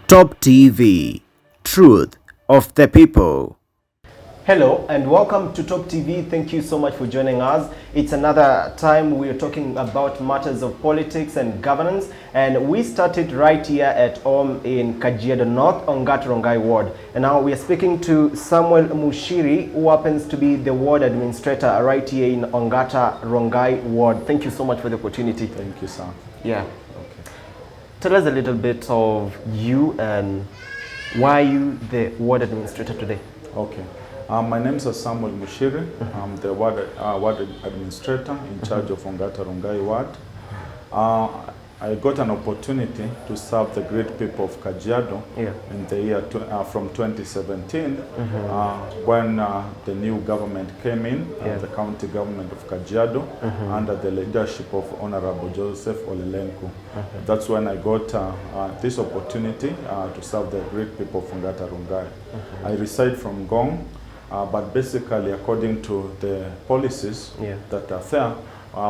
Top TV, Truth of the People. Hello and welcome to Top TV. Thank you so much for joining us. It's another time we are talking about matters of politics and governance, and we started right here at home in Kajiado North, Ongata Rongai Ward. And now we are speaking to Samuel Mushiri, who happens to be the ward administrator right here in Ongata Rongai Ward. Thank you so much for the opportunity. Thank you, sir. Yeah. Okay. Tell us a little bit of you and why you the ward administrator today. Okay. My name is Samuel Mushiri. I'm the ward administrator in charge of Ongata Rongai Ward. I got an opportunity to serve the great people of Kajiado in the year from 2017 when the new government came in, the county government of Kajiado, under the leadership of Honorable Joseph Olelenku. That's when I got this opportunity to serve the great people of Ongata Rongai. I reside from Gong. But basically, according to the policies that are there,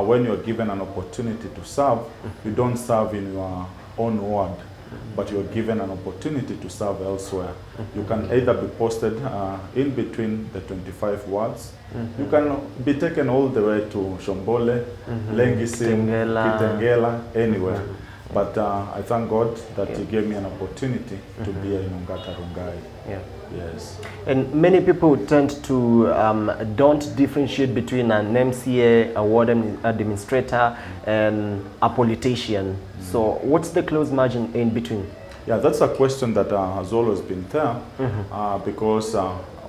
when you're given an opportunity to serve, you don't serve in your own ward, but you're given an opportunity to serve elsewhere. You can either be posted in between the 25 wards. You can be taken all the way to Shombole, Lengisim, Kitengela, anywhere. But I thank God that He gave me an opportunity to be in Ongata Rongai. Yes. And many people tend to don't differentiate between an MCA, a ward administrator, and a politician. So what's the close margin in between? Yeah, that's a question that has always been there because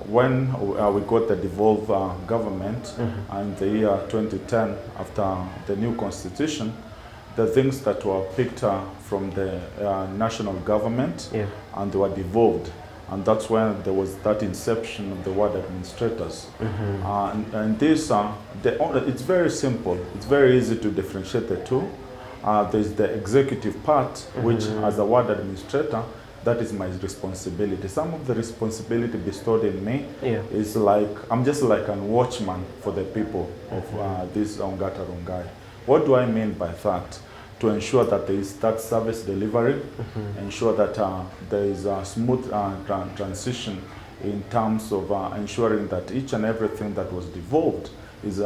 when we got the devolved government in the year 2010, after the new constitution, the things that were picked from the national government and they were devolved. And that's when there was that inception of the ward administrators. And this, it's very simple. It's very easy to differentiate the two. There's the executive part, which as a ward administrator, that is my responsibility. Some of the responsibility bestowed in me is like, I'm just like a watchman for the people of this Ongata Rongai. What do I mean by that? To ensure that there is that service delivery, ensure that there is a smooth transition in terms of ensuring that each and everything that was devolved is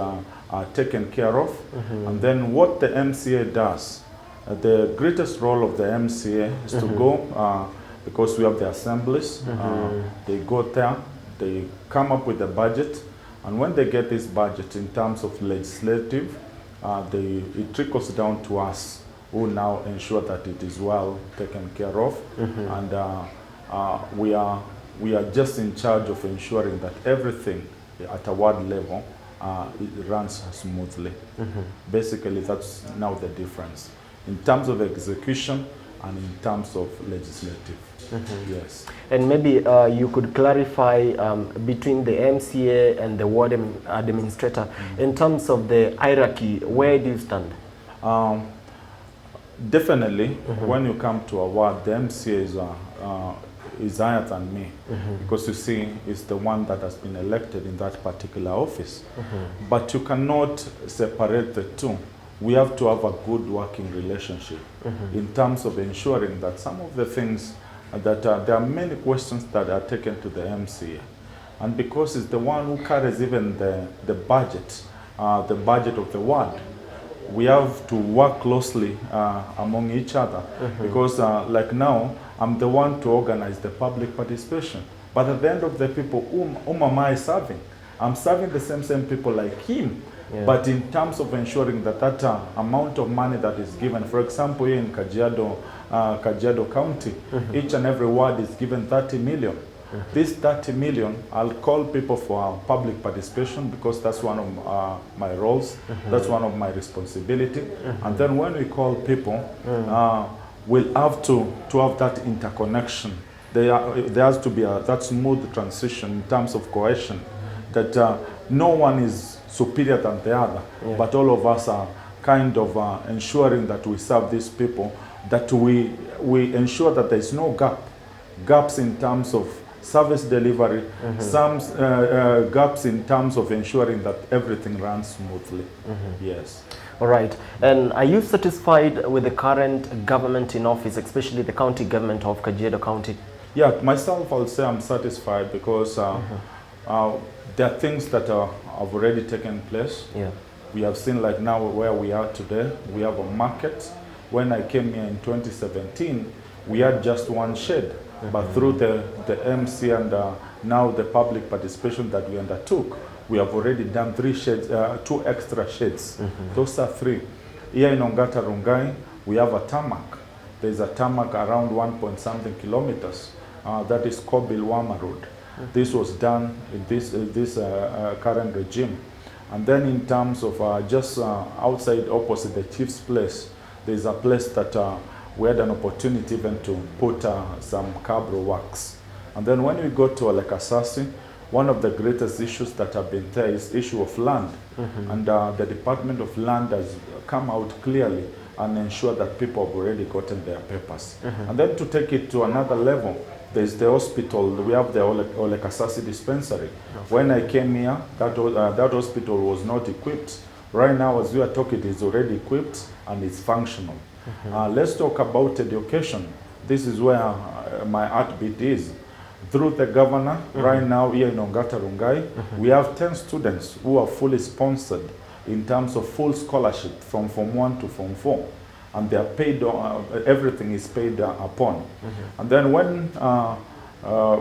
taken care of. And then what the MCA does, the greatest role of the MCA is to go, because we have the assemblies, they go there, they come up with a budget, and when they get this budget in terms of legislative, it trickles down to us, who now ensure that it is well taken care of, and we are just in charge of ensuring that everything at a ward level it runs smoothly. Basically, that's now the difference in terms of execution and in terms of legislative. Yes. And maybe you could clarify between the MCA and the ward administrator in terms of the hierarchy. Where do you stand? Definitely, when you come to a ward, the MCA is higher than me, because you see, it's the one that has been elected in that particular office. But you cannot separate the two. We have to have a good working relationship in terms of ensuring that some of the things that there are many questions that are taken to the MCA. And because it's the one who carries even the budget of the ward, we have to work closely among each other, because like now, I'm the one to organize the public participation. But at the end of the people, whom am I serving? I'm serving the same people like him. But in terms of ensuring that that amount of money that is given, for example, here in Kajiado County, each and every ward is given 30 million. This 30 million, I'll call people for public participation because that's one of my roles, that's one of my responsibility. And then when we call people, we'll have to have that interconnection. There has to be that smooth transition in terms of cohesion, that no one is superior than the other, but all of us are kind of ensuring that we serve these people, that we ensure that there is no gaps in terms of service delivery, some gaps in terms of ensuring that everything runs smoothly. Yes. All right. And are you satisfied with the current government in office, especially the county government of Kajiado County? Yeah, myself, I'll say I'm satisfied because there are things that have already taken place. Yeah. We have seen, like now where we are today, we have a market. When I came here in 2017, we had just one shed, but through the MC and now the public participation that we undertook, we have already done 3 sheds, 2 extra sheds. Those are 3. Here in Ongata Rongai, we have a tarmac. There's a tarmac around 1-point-something kilometers. That is Kobil Wama Road. This was done in this current regime. And then in terms of just outside opposite the chief's place, there's a place that we had an opportunity even to put some cabro works. And then when we go to Olekasasi, one of the greatest issues that have been there is issue of land. And the Department of Land has come out clearly and ensure that people have already gotten their papers. And then to take it to another level, there's the hospital. We have the Olekasasi dispensary. When I came here, that hospital was not equipped. Right now, as we are talking, it is already equipped and it's functional. Let's talk about education. This is where my heartbeat is. Through the governor, right now here in Ongata Rongai, we have 10 students who are fully sponsored in terms of full scholarship from Form 1 to Form 4. And they are paid, everything is paid upon. And then when,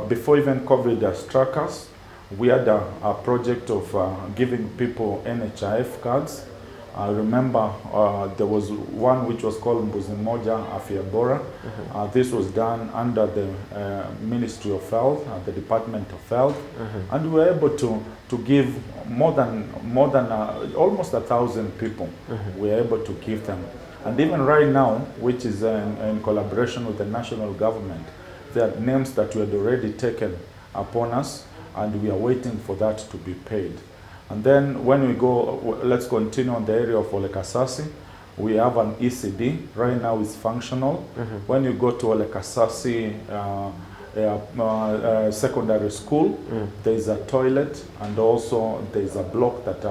before even COVID struck us, we had a project of giving people NHIF cards. I remember there was one which was called Mbuzi Moja Afya Bora. This was done under the Ministry of Health, the Department of Health, and we were able to give more than almost 1,000 people. We were able to give them, and even right now, which is in collaboration with the national government, there are names that we had already taken upon us, and we are waiting for that to be paid. And then when we go, let's continue on the area of Olekasasi. We have an ECD, right now it's functional. When you go to Olekasasi secondary school, there's a toilet and also there's a block that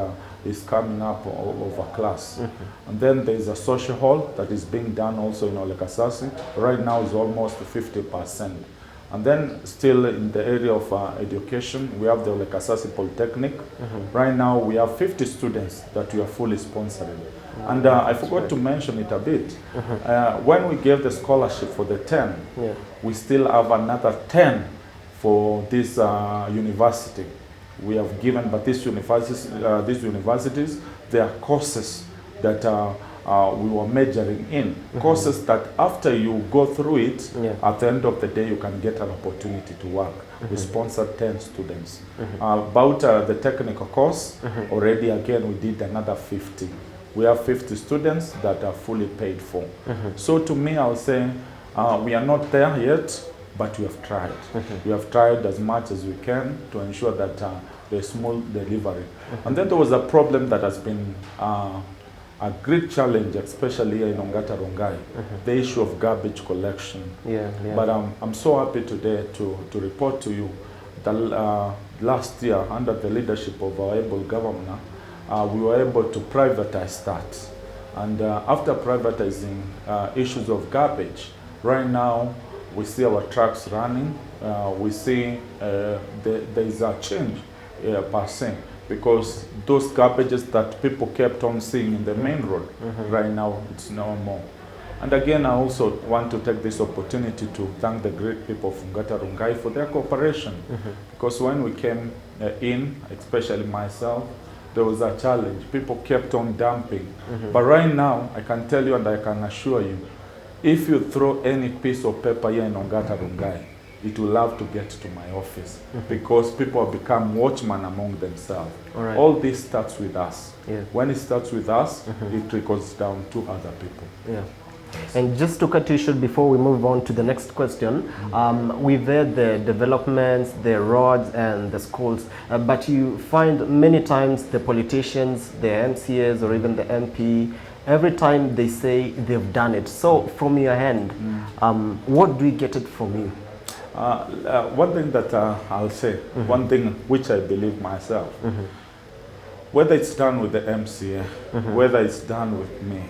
is coming up of a class. And then there's a social hall that is being done also in Olekasasi. Right now it's almost 50%. And then still in the area of education, we have the Olekasasi Polytechnic. Right now we have 50 students that we are fully sponsoring. And I forgot to mention it a bit. When we gave the scholarship for the 10, we still have another 10 for this university. We have given, but these universities, there are courses that we were majoring in. Courses that after you go through it, at the end of the day, you can get an opportunity to work. We sponsored 10 students. About the technical course, already again, we did another 50. We have 50 students that are fully paid for. So to me, I'll say, we are not there yet, but we have tried. We have tried as much as we can to ensure that there's smooth delivery. And then there was a problem that has been a great challenge, especially here in Ongata Rongai, the issue of garbage collection. But I'm so happy today to report to you that last year, under the leadership of our able governor, we were able to privatize that. And after privatizing issues of garbage, right now we see our trucks running. We see there is a change per se, because those garbages that people kept on seeing in the main road, right now it's no more. And again, I also want to take this opportunity to thank the great people of Ongata Rongai for their cooperation. Because when we came in, especially myself, there was a challenge. People kept on dumping. But right now, I can tell you and I can assure you, if you throw any piece of paper here in Ongata Rongai, it will have to get to my office, because people have become watchmen among themselves. All this starts with us. When it starts with us, it trickles down to other people. And just to cut you short before we move on to the next question, we've heard the developments, the roads and the schools, but you find many times the politicians, the MCAs or even the MP, every time they say they've done it. So from your hand, what do we get it from you? One thing that I'll say, one thing which I believe myself, Whether it's done with the MCA, whether it's done with me,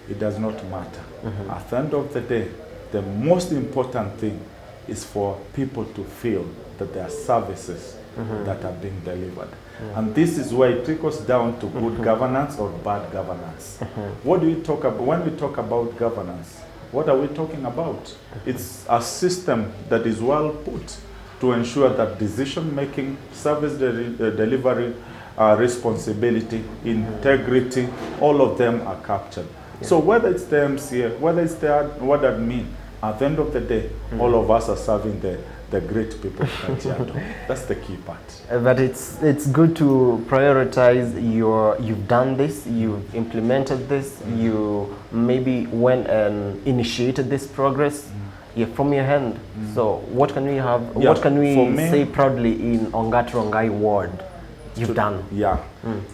it does not matter. At the end of the day, the most important thing is for people to feel that there are services that are being delivered. And this is where it trickles down to good governance or bad governance. What do we talk about when we talk about governance? What are we talking about? It's a system that is well put to ensure that decision-making, service delivery, responsibility, integrity, all of them are captured. So whether it's the MCA, whether it's the what admin, at the end of the day, all of us are serving the great people of Kajiado. That's the key part. But it's good to prioritize you've done this, you've implemented this, you maybe went and initiated this progress from your hand. So what can we have, what can we say proudly in Ongata Rongai ward you've done?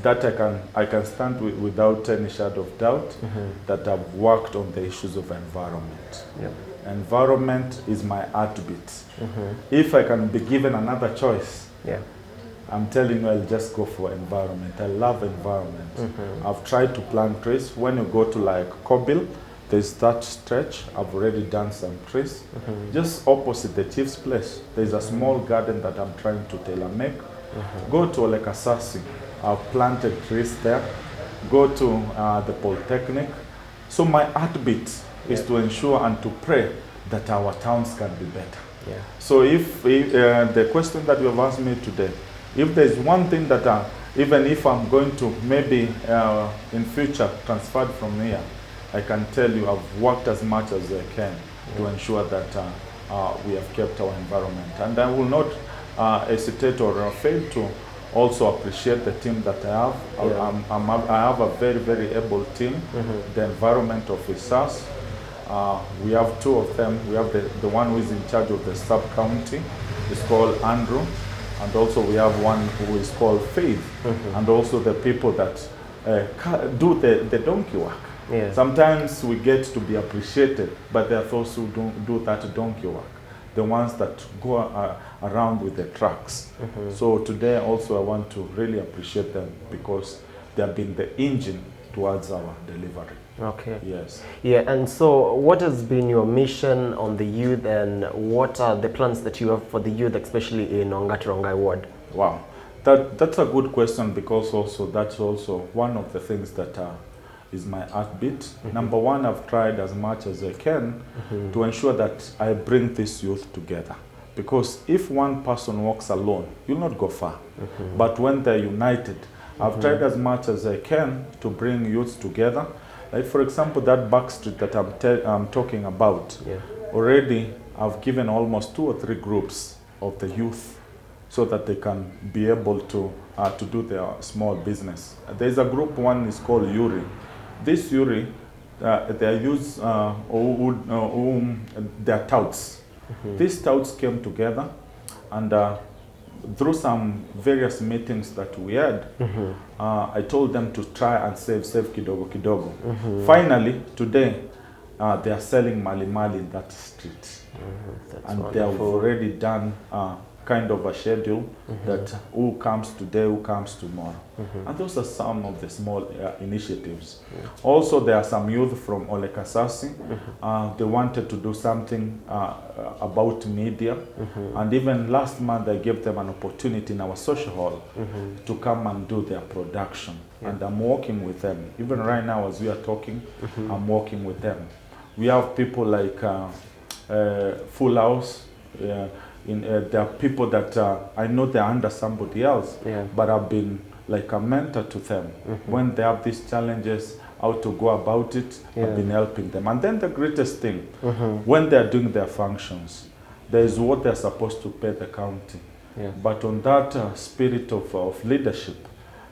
That I can stand without any shadow of doubt that I've worked on the issues of environment. Environment is my heartbeat. If I can be given another choice, I'm telling you, I'll just go for environment. I love environment. I've tried to plant trees. When you go to like Kobil, there's that stretch. I've already done some trees. Just opposite the chief's place, there's a small garden that I'm trying to tailor-make. Go to Olekasasi, I've planted trees there. Go to the Polytechnic. So my heartbeat is to ensure and to pray that our towns can be better. So if the question that you have asked me today, if there's one thing that even if I'm going to maybe in future transferred from here, I can tell you I've worked as much as I can to ensure that we have kept our environment. And I will not hesitate or fail to also appreciate the team that I have. I have a very, very able team, the environment officers. We have two of them. We have the one who is in charge of the sub-county. It's called Andrew. And also we have one who is called Faith. And also the people that do the donkey work. Sometimes we get to be appreciated, but there are those who don't do that donkey work. The ones that go around with the trucks. So today also I want to really appreciate them because they have been the engine towards our delivery. Yes. And so what has been your mission on the youth, and what are the plans that you have for the youth, especially in Ongata Rongai ward? Wow, that's a good question, because also that's also one of the things that is my heartbeat. Number one, I've tried as much as I can to ensure that I bring this youth together. Because if one person walks alone, you'll not go far. But when they're united, I've tried as much as I can to bring youths together. Like for example, that back street that I'm talking about, already I've given almost 2 or 3 groups of the youth so that they can be able to do their small business. There's a group, one is called Yuri. This Yuri, they use their touts. These touts came together, and through some various meetings that we had, I told them to try and save kidogo kidogo. Finally, today, they are selling mali in that street. And wonderful. They have already done kind of a schedule that who comes today, who comes tomorrow. And those are some of the small initiatives. Also, there are some youth from Olekasasi. They wanted to do something about media. And even last month, I gave them an opportunity in our social hall to come and do their production. And I'm working with them. Even right now, as we are talking, I'm working with them. We have people like Full House. There are people that I know they're under somebody else, but I've been like a mentor to them. When they have these challenges, how to go about it, I've been helping them. And then the greatest thing, when they're doing their functions, there is what they're supposed to pay the county. But on that spirit of leadership,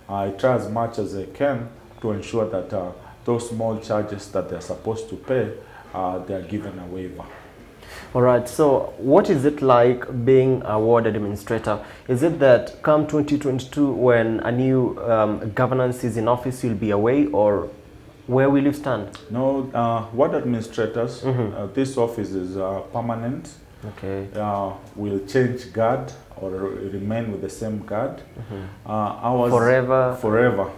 I try as much as I can to ensure that those small charges that they're supposed to pay, they're given a waiver. All right, so what is it like being a ward administrator? Is it that come 2022, when a new governance is in office, you'll be away, or where will you stand? No, ward administrators, this office is permanent. Okay. We'll change guard or remain with the same guard. Hours Forever.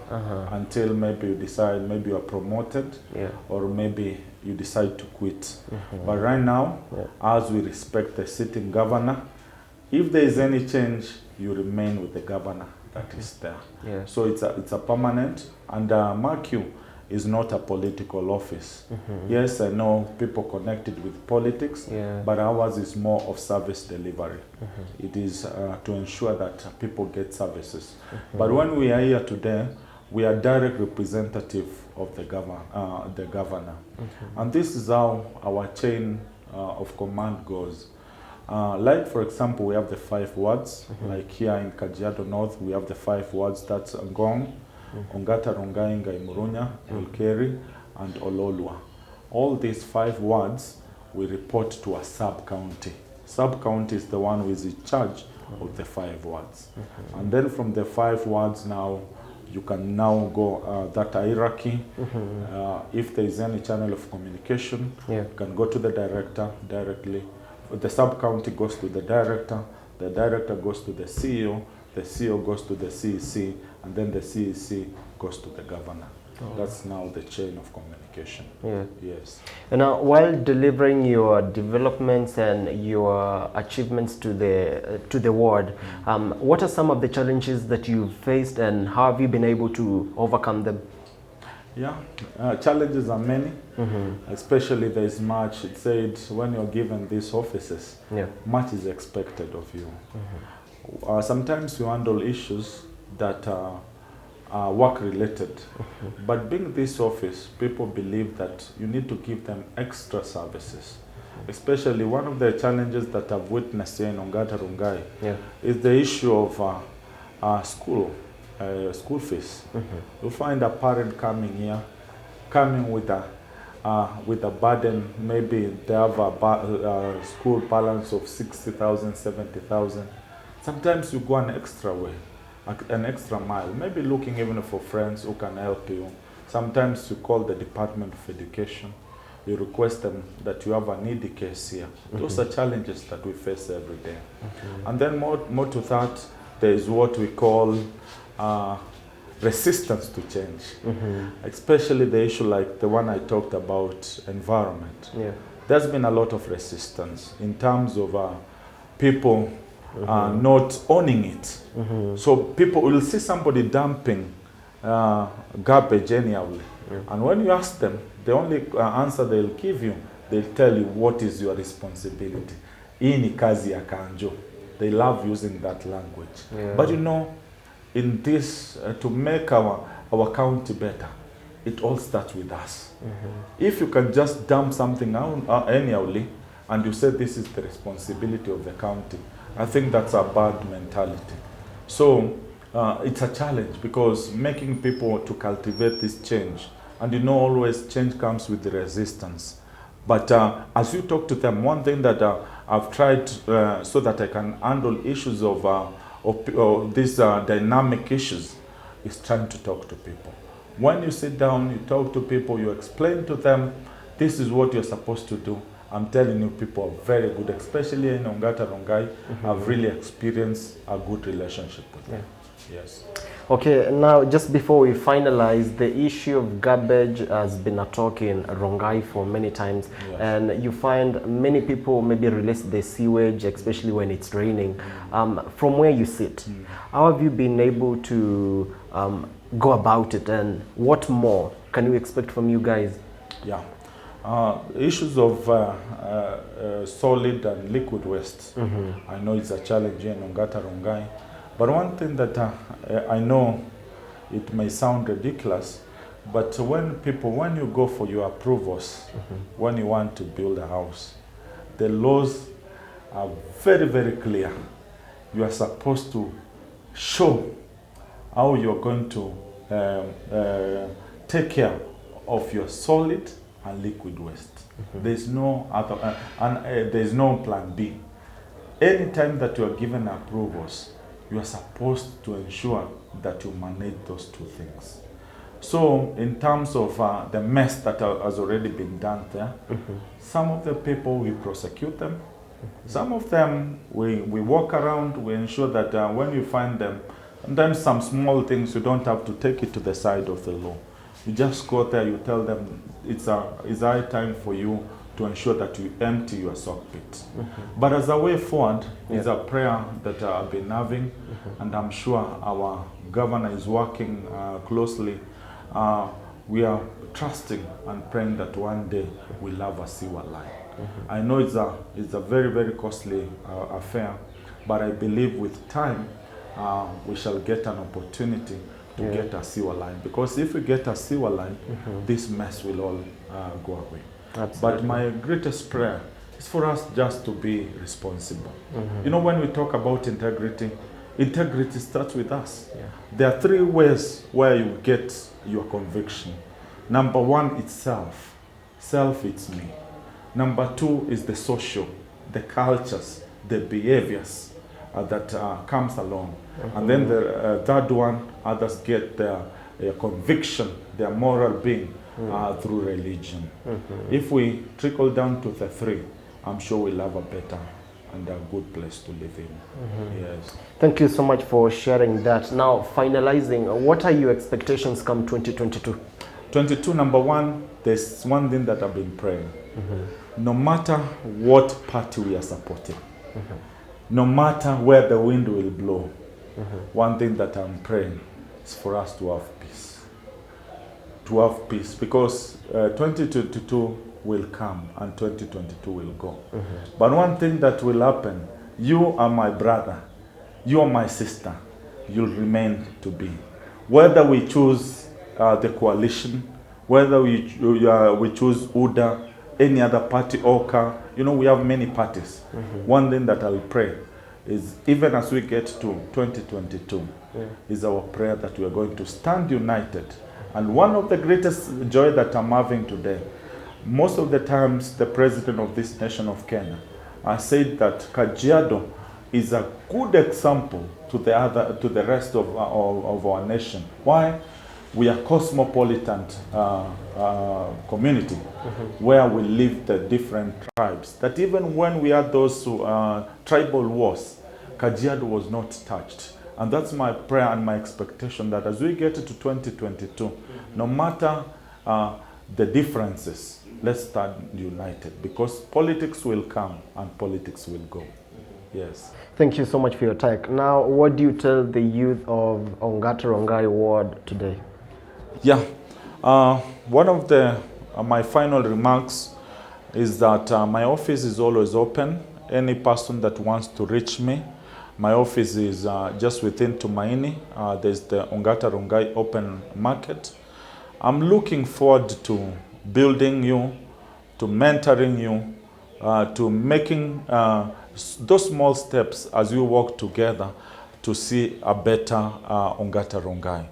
until maybe you decide, maybe you are promoted, Yeah. or maybe you decide to quit. But right now, as we respect the sitting governor, if there is any change, you remain with the governor that is there. Yeah. So it's a permanent, and mark you, is not a political office. Yes, I know people connected with politics, but ours is more of service delivery. It is to ensure that people get services. But when we are here today, we are direct representative of the governor. And this is how our chain of command goes. Like, for example, we have the 5 wards. Like here in Kajiado North, we have the 5 wards. That's Ngong, Ongata Rongai, Ngaimurunya, Olkeri, and Ololua. All these 5 wards, we report to a sub-county. Sub-county is the one who is in charge of the 5 wards. And then from the 5 wards now, you can now go that hierarchy. If there is any channel of communication, you can go to the director directly. The sub-county goes to the director goes to the CEO goes to the CEC, and then the CEC goes to the governor. That's now the chain of communication. Yes. And now, while delivering your developments and your achievements to the ward, what are some of the challenges that you've faced, and how have you been able to overcome them? Yeah, challenges are many, especially there is much. It said when you're given these offices, much is expected of you. Sometimes you handle issues that are work related, but being this office, people believe that you need to give them extra services. Especially one of the challenges that I've witnessed here in Ongata Rongai is the issue of school fees. You find a parent coming with a burden. Maybe they have a school balance of 60,000, 70,000. Sometimes you go an extra way, an extra mile, maybe looking even for friends who can help you. Sometimes you call the Department of Education, you request them that you have a needy case here. Those are challenges that we face every day. And then more to that, there is what we call resistance to change, especially the issue like the one I talked about, environment. There's been a lot of resistance in terms of people not owning it. So people will see somebody dumping garbage anyhow. And when you ask them, the only answer they'll give you, they'll tell you what is your responsibility. Hii ni kazi ya kanjo. They love using that language. But you know, in this, to make our county better, it all starts with us. If you can just dump something out anyhowly, and you say this is the responsibility of the county, I think that's a bad mentality. So it's a challenge, because making people to cultivate this change, and you know always change comes with the resistance. But as you talk to them, one thing that I've tried so that I can handle issues of these dynamic issues is trying to talk to people. When you sit down, you talk to people, you explain to them, this is what you're supposed to do. I'm telling you, people are very good, especially in Ongata Rongai. I've really experienced a good relationship with them. Yes. Okay, now just before we finalize, the issue of garbage has been a talk in Rongai for many times, and you find many people maybe release the sewage, especially when it's raining. From where you sit, how have you been able to go about it, and what more can we expect from you guys? Yeah. Issues of solid and liquid waste, I know it's a challenge here in Ongata Rongai. But one thing that I know, it may sound ridiculous, but when you go for your approvals, when you want to build a house, the laws are very, very clear. You are supposed to show how you're going to take care of your solid and liquid waste. There's no other, there's no plan B. Anytime that you are given approvals, you are supposed to ensure that you manage those two things. So in terms of the mess that has already been done there, some of the people, we prosecute them, Some of them, we walk around, we ensure that when you find them, sometimes some small things, you don't have to take it to the side of the law. You just go there, you tell them it's high time for you to ensure that you empty your sock pit. But as a way forward, is a prayer that I've been having, and I'm sure our governor is working closely. We are trusting and praying that one day we'll have a sewer line. I know it's a very, very costly affair, but I believe with time we shall get an opportunity to get a sewer line. Because if we get a sewer line, this mess will all go away. Absolutely. But my greatest prayer is for us just to be responsible. You know, when we talk about integrity, integrity starts with us. There are three ways where you get your conviction. Number one, it's self. Self, it's me. Number two is the social, the cultures, the behaviors that comes along. And then the third one, others get their conviction, their moral being through religion. If we trickle down to the three, I'm sure we'll have a better and a good place to live in. Yes. Thank you so much for sharing that. Now, finalizing, what are your expectations come 2022? 22, number one, there's one thing that I've been praying. No matter what party we are supporting, no matter where the wind will blow, one thing that I'm praying is for us to have peace. To have peace, because 2022 will come and 2022 will go. But one thing that will happen, you are my brother, you are my sister, you'll remain to be. Whether we choose the coalition, whether we choose UDA, any other party, OCA, you know, we have many parties. One thing that I'll pray is, even as we get to 2022, is our prayer that we are going to stand united. And one of the greatest joy that I'm having today, most of the times the president of this nation of Kenya said that Kajiado is a good example to the rest of our nation. Why? We are cosmopolitan community where we live the different tribes. That even when we had those tribal wars, Kajiado was not touched. And that's my prayer and my expectation, that as we get to 2022, no matter the differences, let's stand united, because politics will come and politics will go. Yes. Thank you so much for your time. Now, what do you tell the youth of Ongata Rongai ward today? Yeah, one of my final remarks is that my office is always open. Any person that wants to reach me, my office is just within Tumaini. There's the Ongata Rongai Open Market. I'm looking forward to building you, to mentoring you, to making those small steps as we work together to see a better Ongata Rongai.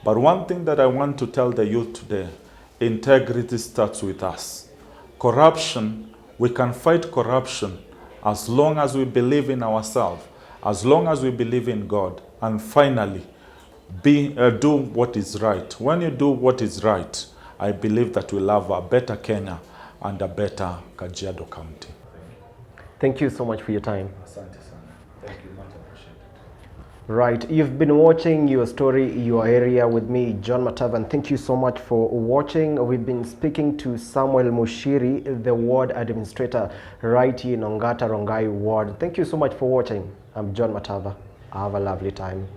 But one thing that I want to tell the youth today, integrity starts with us. Corruption, we can fight corruption as long as we believe in ourselves, as long as we believe in God, and finally, do what is right. When you do what is right, I believe that we'll have a better Kenya and a better Kajiado County. Thank you so much for your time. Asante sana. Thank you, much appreciated. Right, you've been watching Your Story, Your Area with me, John Matava, and thank you so much for watching. We've been speaking to Samuel Mushiri, the ward administrator right here in Ongata Rongai ward. Thank you so much for watching. I'm John Matava. Have a lovely time.